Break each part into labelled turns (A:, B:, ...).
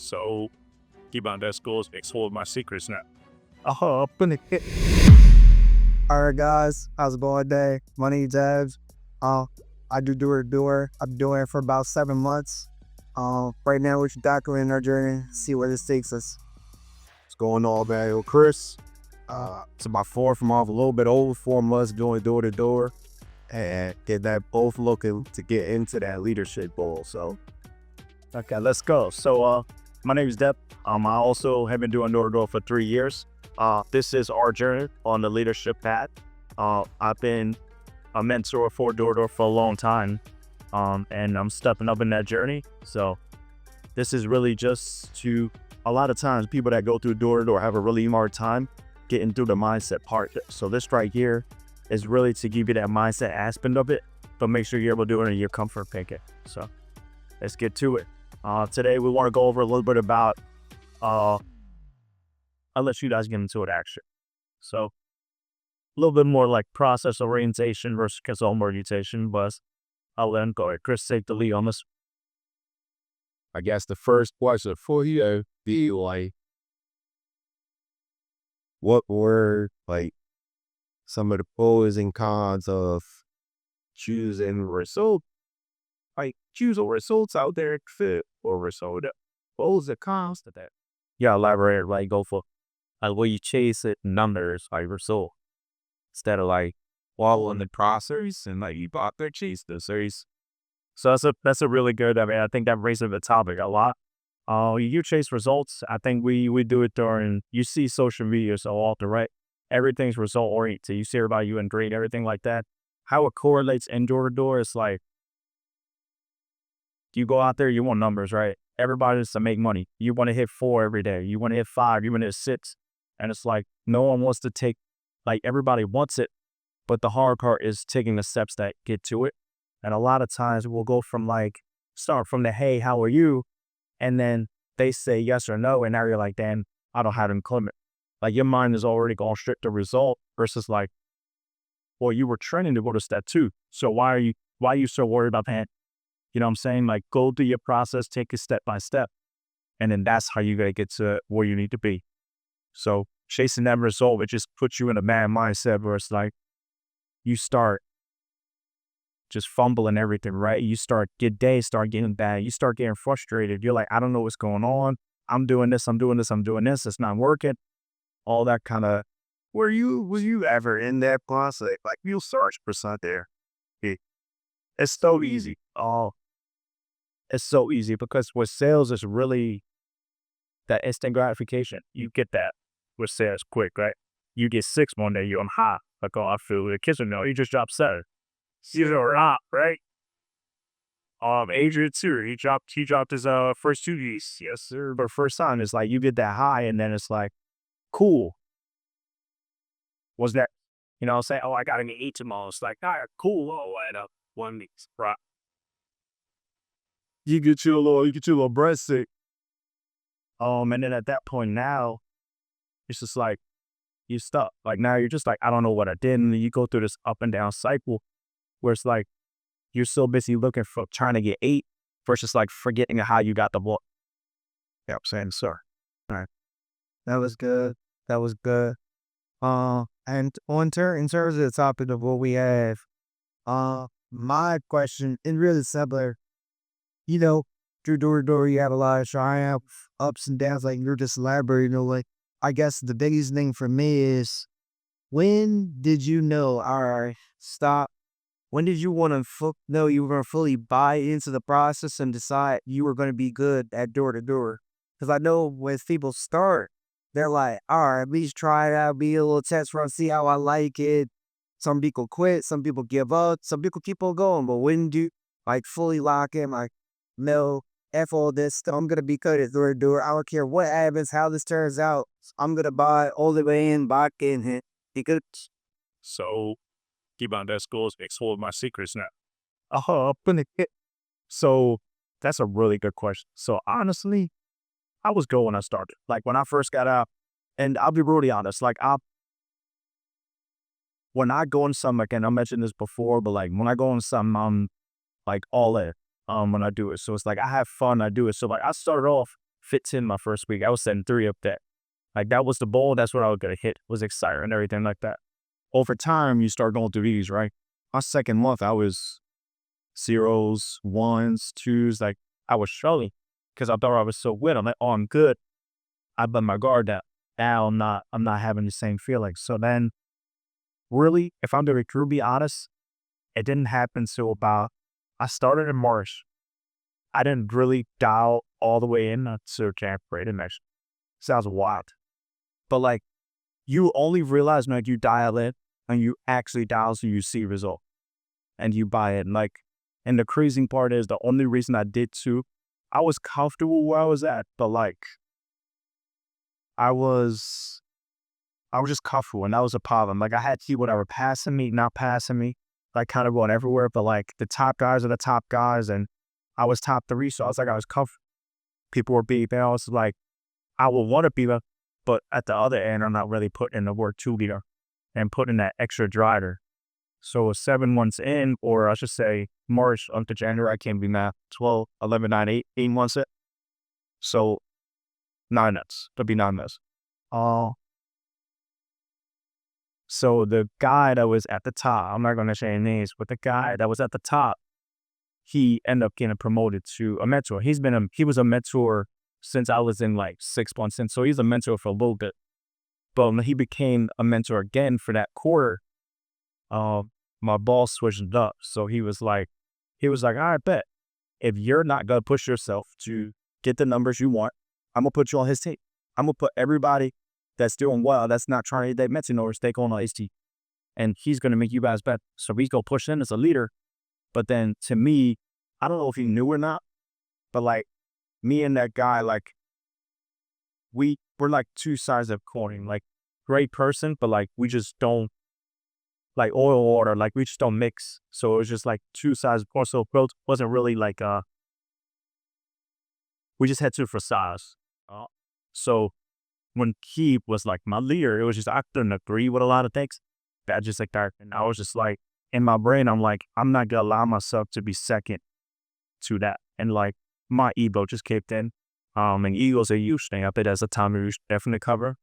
A: So, keep on that schools, exploit my secrets now.
B: All right, guys, how's it going today? My name's Evs. I do door-to-door. I'm doing it for about 7 months. Right now, we're documenting our journey, see where this takes us.
C: What's going on, man? Yo, Chris. It's about 4 from off, a little bit over 4 months doing door-to-door and get that both looking to get into that leadership goal. So,
A: Okay, let's go. So, my name is Dep. I also have been doing door-to-door for 3 years. This is our journey on the leadership path. I've been a mentor for door-to-door for a long time, and I'm stepping up in that journey. So, this is really just to, a lot of times people that go through door-to-door have a really hard time getting through the mindset part. So this right here is really to give you that mindset aspect of it, but make sure you're able to do it in your comfort picket. So let's get to it. Today we want to go over a little bit about, I'll let you guys get into it actually. So a little bit more like process orientation versus result orientation, but I'll let him go. Chris, take the lead on this.
C: I guess the first question for you be like, what were like some of the pros and cons of choosing result? Like choose a results out there fit or result. Pros and cons to that.
A: Yeah, elaborate, like go for like where you chase it numbers like result instead of like
C: Following the process and like you bought their chase the series.
A: so that's a really good. I mean, I think that raises the topic a lot. You chase results. I think we do it during, you see social media so often, right? Everything's result oriented. You see everybody you grade, everything like that. How it correlates in door to door is like, you go out there, you want numbers, right? Everybody wants to make money. You want to hit 4 every day. You want to hit 5. You want to hit 6. And it's like, no one wants to take, like everybody wants it, but the hard part is taking the steps that get to it. And a lot of times we'll go from like, start from the, hey, how are you? And then they say yes or no. And now you're like, damn, I don't have an increment. Like your mind is already going straight to result versus like, well, you were training to go to step 2. So why are you so worried about that? You know what I'm saying? Like go through your process, take it step by step. And then that's how you got to get to where you need to be. So chasing that result, it just puts you in a bad mindset where it's like, you start just fumbling everything, right? Your day start getting bad. You start getting frustrated. You're like, I don't know what's going on. I'm doing this. It's not working. All that kind of.
C: Was you ever in that process? Like you search for something there.
A: It's so easy. It's so easy because with sales, it's really that instant gratification. You get that with sales quick, right? You get 6 one day, you're on high. Like, oh, I feel the kitchen. No, you just dropped 7. You're right? Adrian too. He dropped his first 2 Gs. Yes, sir. But first time, it's like you get that high, and then it's like, cool. Was that, you know what I'm saying? Oh, I got an 8 tomorrow. It's like, all right, cool. Oh, I had 1 week. Right.
C: You get your little breast sick.
A: And then at that point now, it's just like you stuck. Like now you're just like, I don't know what I did. And then you go through this up and down cycle where it's like you're so busy looking for trying to get 8 versus like forgetting how you got the ball.
C: Yeah, I'm saying, sir.
B: All right. That was good. And in terms of the topic of what we have, my question is really simpler. You know, through door to door, you have a lot of triumph, ups and downs. Like you're just elaborating. Like I guess the biggest thing for me is, when did you know? All right, stop. When did you want to know you were going to fully buy into the process and decide you were going to be good at door to door? Because I know when people start, they're like, all right, at least try it out, be a little test run, see how I like it. Some people quit, some people give up, some people keep on going. But when do you like fully lock in? Like, no, F all this stuff. I'm going to be good at door to door. I don't care what happens, how this turns out. I'm going to buy all the way in, back in, be good.
A: So keep on that schools, exploit my secrets now. So that's a really good question. So honestly, I was good when I started. Like when I first got out, and I'll be really honest, like when I go in something, again, I mentioned this before, but like when I go in something, I'm like all in when I do it. So it's like I have fun, I do it. So like I started off 15 my first week. I was setting 3 up there. Like that was the goal. That's what I was gonna hit. Was excited and everything like that. Over time, you start going through these, right? My second month, I was zeros, ones, twos. Like I was struggling because I thought I was so good. I'm like, oh, I'm good. I let my guard down. Now I'm not having the same feeling. So then really, if I'm to be honest, it didn't happen till I started in March. I didn't really dial all the way in until January the next. Sounds wild. But like, you only realize when you dial in and you actually dial so you see result and you buy it. And the crazy part is the only reason I did too, I was comfortable where I was at, but like, I was just comfortable and that was a problem. Like I had to see whatever passing me, not passing me, like kind of going everywhere. But like the top guys are the top guys and I was top 3. So I was like, I was comfortable. People were beating. I was like, I would want to be there, but at the other end, I'm not really putting in the work to be there and putting that extra driver. So 7 months in, or I should say March up to January, I can't be math, 12, 11, 9, 8 months in. So 9 months, it'll be 9 months. So the guy that was at the top, I'm not going to say names, but the guy that was at the top, he ended up getting promoted to a mentor. He was a mentor since I was in like 6 months in. So he's a mentor for a little bit. But when he became a mentor again for that quarter, my boss switched it up. So he was like, all right, bet. If you're not going to push yourself to get the numbers you want, I'm going to put you on his team. I'm going to put everybody that's doing well, that's not trying to get mentor numbers, take on his team. And he's going to make you guys better. So he's going to push in as a leader. But then to me, I don't know if he knew or not, but like me and that guy, like we're like two sides of coin, like great person, but like we just don't, like oil water, like we just don't mix. So it was just like two sides of coin. So growth wasn't really like, we just had two for size. So when he was like my leader, it was just, I couldn't agree with a lot of things. That just like that. And I was just like, in my brain, I'm like, I'm not going to allow myself to be second to that. And like my ego just kicked in. And ego's a huge thing. I think that's a time we should definitely cover.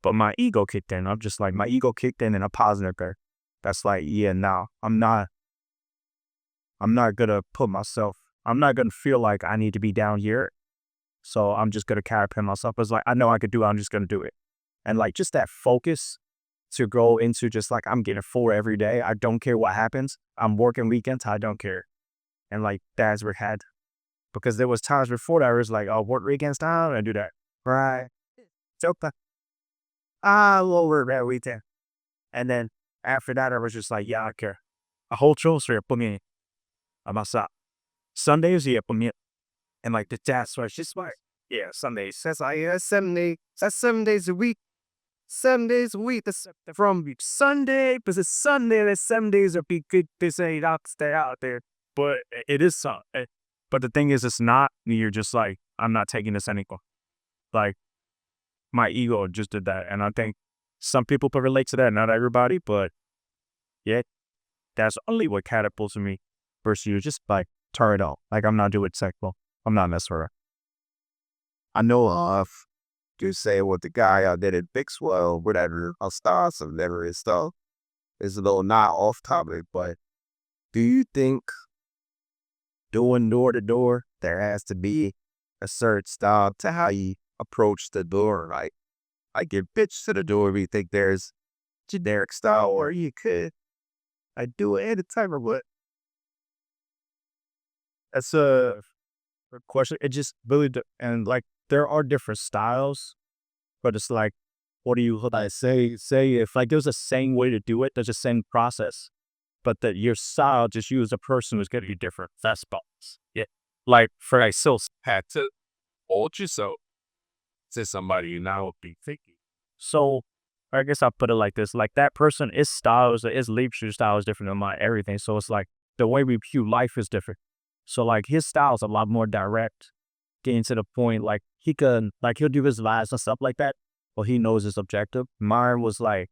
A: But my ego kicked in. I'm just like, my ego kicked in a positive way. That's like, yeah, now I'm not going to put myself, I'm not going to feel like I need to be down here. So I'm just going to character myself as like, I know I could do it. I'm just going to do it. And like, just that focus to go into just like, I'm getting 4 every day. I don't care what happens. I'm working weekends. I don't care. And like, that's where I had, because there was times before that I was like, oh, work weekends down and do that. Right. Joke that. We'll work that weekend. And then after that, I was just like, yeah, I care. A whole choice for me. I'm outside. Sundays, yeah, for me. And like, that's why it's just like, yeah, Sundays. That's like, yeah, 7 days. That's 7 days a week. 7 days a week. That's from Sunday, because it's Sunday. That's 7 days a week. Good. They say I'll stay out there, but it is some. But the thing is, it's not. You're just like, I'm not taking this anymore. Like, my ego just did that, and I think some people can relate to that. Not everybody, but yeah, that's only what catapults me. Versus you, just like turn it off. Like I'm not doing sexual. I'm not messing with her.
C: I know of to say what the guy did at Bixwell, whatever, I'll start some never is stuff. It's a little not off topic, but do you think doing door to door, there has to be a certain style to how you approach the door? Like, I get bitch to the door. We think there's generic style, or you could do it any time or what?
A: That's a question. It just really, and like there are different styles, but it's like, what do you like say if like there's a same way to do it, there's a same process, but that your style just use a person who's gonna be different. That's balance. Yeah. Like for like sales
C: Had to hold yourself to somebody you now would be thinking.
A: So I guess I'll put it like this. Like that person, his leadership style is different than my everything. So it's like the way we view life is different. So like his style is a lot more direct, getting to the point. Like he'll do his lives and stuff like that, but he knows his objective. Mine was like,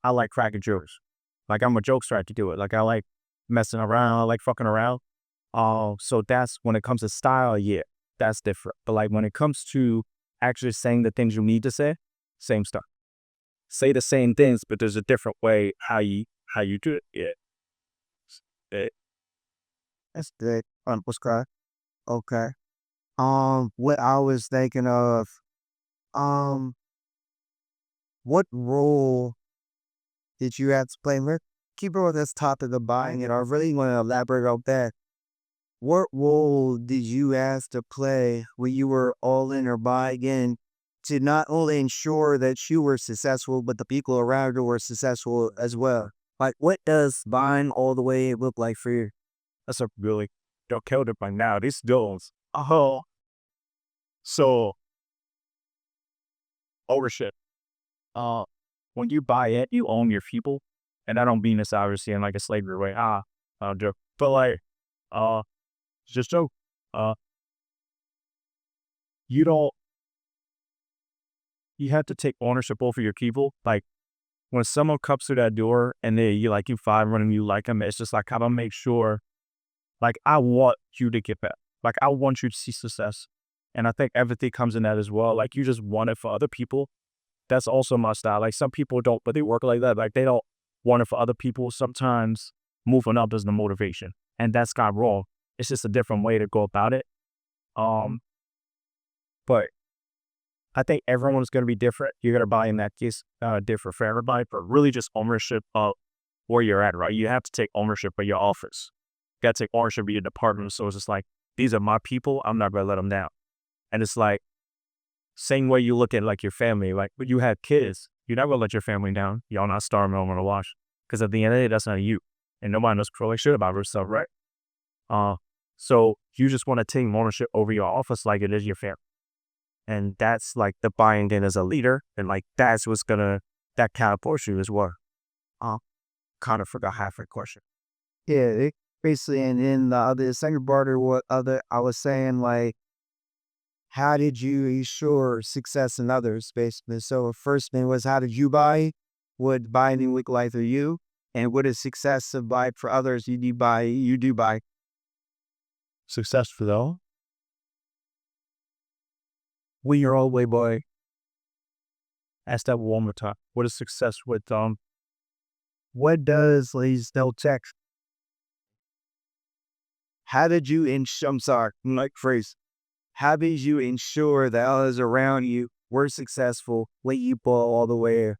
A: I like cracking jokes. Like I'm a jokester to do it. Like I like messing around, I like fucking around. So that's when it comes to style, yeah. that's different. But like when it comes to actually saying the things you need to say, same stuff. Say the same things, but there's a different way how you do it. Yeah.
B: That's good. Prescribe. Okay. What I was thinking of, um, what role did you have to play? Let's keep it on this topic of buying, and I really want to elaborate on that. What role did you have to play when you were all in or buying in to not only ensure that you were successful, but the people around you were successful as well? Like, what does buying all the way look like for you?
A: That's a really, don't kill it by now. These dudes. Oh. So, ownership. When you buy it, you own your people. And I don't mean this obviously in like a slavery way. Joke. But like, just joke. You don't, you have to take ownership over your people. Like, when someone comes through that door and you find them and you like them, it's just like, I don't make sure, like, I want you to get better. Like, I want you to see success. And I think everything comes in that as well. Like, you just want it for other people. That's also my style. Like, some people don't, but they work like that. Like, they don't want it for other people. Sometimes moving up is the motivation. And that's not wrong. It's just a different way to go about it. But I think everyone's going to be different. You're going to buy in that case different for everybody, but really just ownership of where you're at, right? You have to take ownership of your office. You got to take ownership of your department. So it's just like, these are my people. I'm not going to let them down. And it's like, same way you look at like your family. Like when you have kids, you're not going to let your family down. Y'all not starving them on the wash. Because at the end of the day, that's not you. And nobody knows control shit about yourself, right? So you just want to take ownership over your office like it is your family. And that's like the buying in as a leader. And like, that's what's that catapults you as well. Kind of forgot half a question.
B: Yeah, basically, and then the second part of I was saying, like, how did you ensure success in others, basically? So the first thing was, how did you buy? What buying look like for you? And what is success of buy for others? You do buy.
A: Success for them. We your old way boy. Ask that one more time. What is success with
B: What does please no text? How did you I'm sorry, like phrase. How did you ensure that others around you were successful when you bought all the way?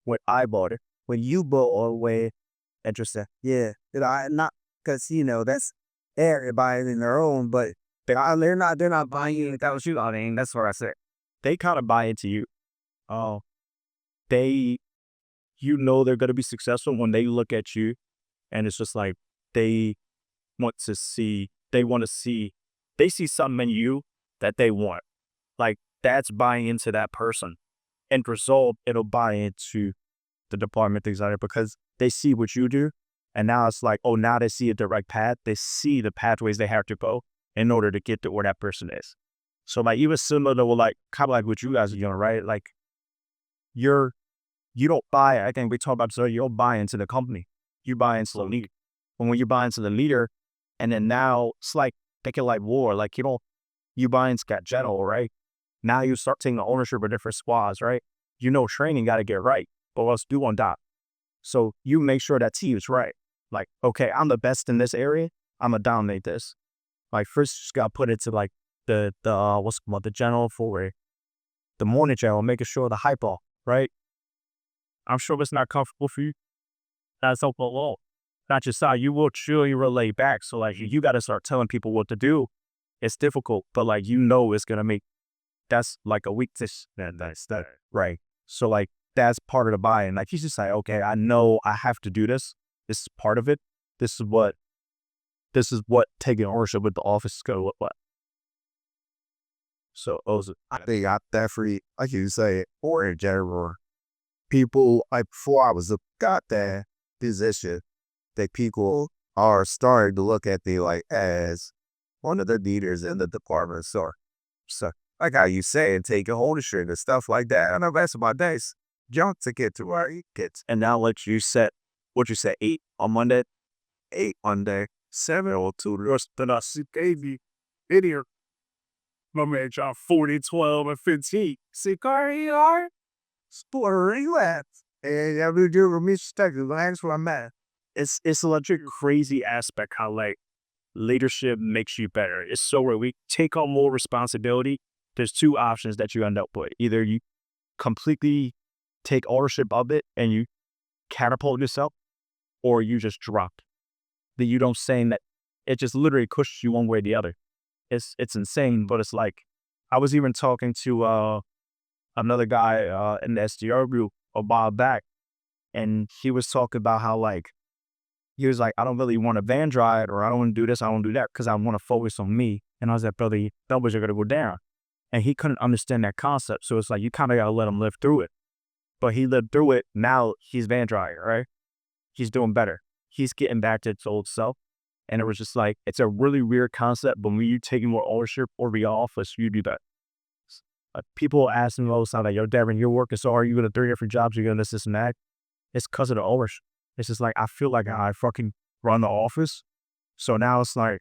B: When I bought it, when you bought all the way. Interesting. Yeah, not because that's everybody in their own, but they're not buying you. That was you. I mean, that's what I said.
A: they kind of buy into you. They, they're going to be successful when they look at you, and it's just like they they see something in you that they want. Like, that's buying into that person. End result, it'll buy into the department, things like that, because they see what you do. And now it's like, oh, now they see a direct path. They see the pathways they have to go in order to get to where that person is. So like, even similar to like, kind of like what you guys are doing, right? Like, you don't buy, I think we talked about, so you don't buy into the company. You buy into the leader. And when you buy into the leader, and then now it's like, think it like war. Like, you buy into that general, right? Now you start taking the ownership of different squads, right? Training got to get right, but let's do on top. So you make sure that team is right. Like, okay, I'm the best in this area. I'm going to dominate this. Like, first, you just got to put it to like the general for the morning general, making sure the hype ball, right? I'm sure it's not comfortable for you. That's open alone. Not just how you will chill, you relay back. So like, you got to start telling people what to do. It's difficult, but like, it's going to make, that's like a weakness. That's that, right? So like, that's part of the buy-in. Like, he's just like, okay, I know I have to do this. This is part of it. This is what taking ownership with the office is going to look like. So
C: I think I definitely, like you say, or in general, people, like before I was got that position, that people are starting to look at me like as one of the leaders in the department. So like how you say, and taking ownership and stuff like that. I know that's my days. Jump to get to where he gets.
A: And now what you said 8 on Monday?
C: 8 Monday, 7 or 2 the rest that I gave you in here.
A: My man dropped 40, 12, and 15. Sicario.
B: Where you at? And I will do respect. That's where I'm at.
A: It's such a crazy aspect how like leadership makes you better. It's so where we take on more responsibility. There's two options that you end up with. Either you completely take ownership of it and you catapult yourself, or you just drop. That you don't say that it just literally pushes you one way or the other. It's insane, but it's like I was even talking to another guy in the SDR group a while back, and he was talking about how like he was like, I don't really want to van drive, or I don't want to do this, I don't do that, because I want to focus on me. And I was like, brother, numbers are gonna go down. And he couldn't understand that concept. So it's like you kind of gotta let him live through it. But he lived through it. Now he's van driving, right? He's doing better. He's getting back to his old self. And it was just like, it's a really weird concept, but when you taking more ownership over your office, you do that. People ask me all the time, like, yo, Devin, you're working so hard, you're going to 3 different jobs, you're going to this and that. It's because of the ownership. It's just like, I feel like I fucking run the office. So now it's like,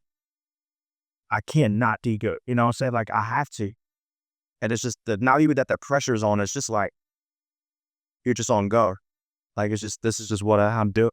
A: I can't not do good. You know what I'm saying? Like, I have to. And it's just, not even that the pressure's on, it's just like, you're just on go. Like, it's just, this is just what I'm doing.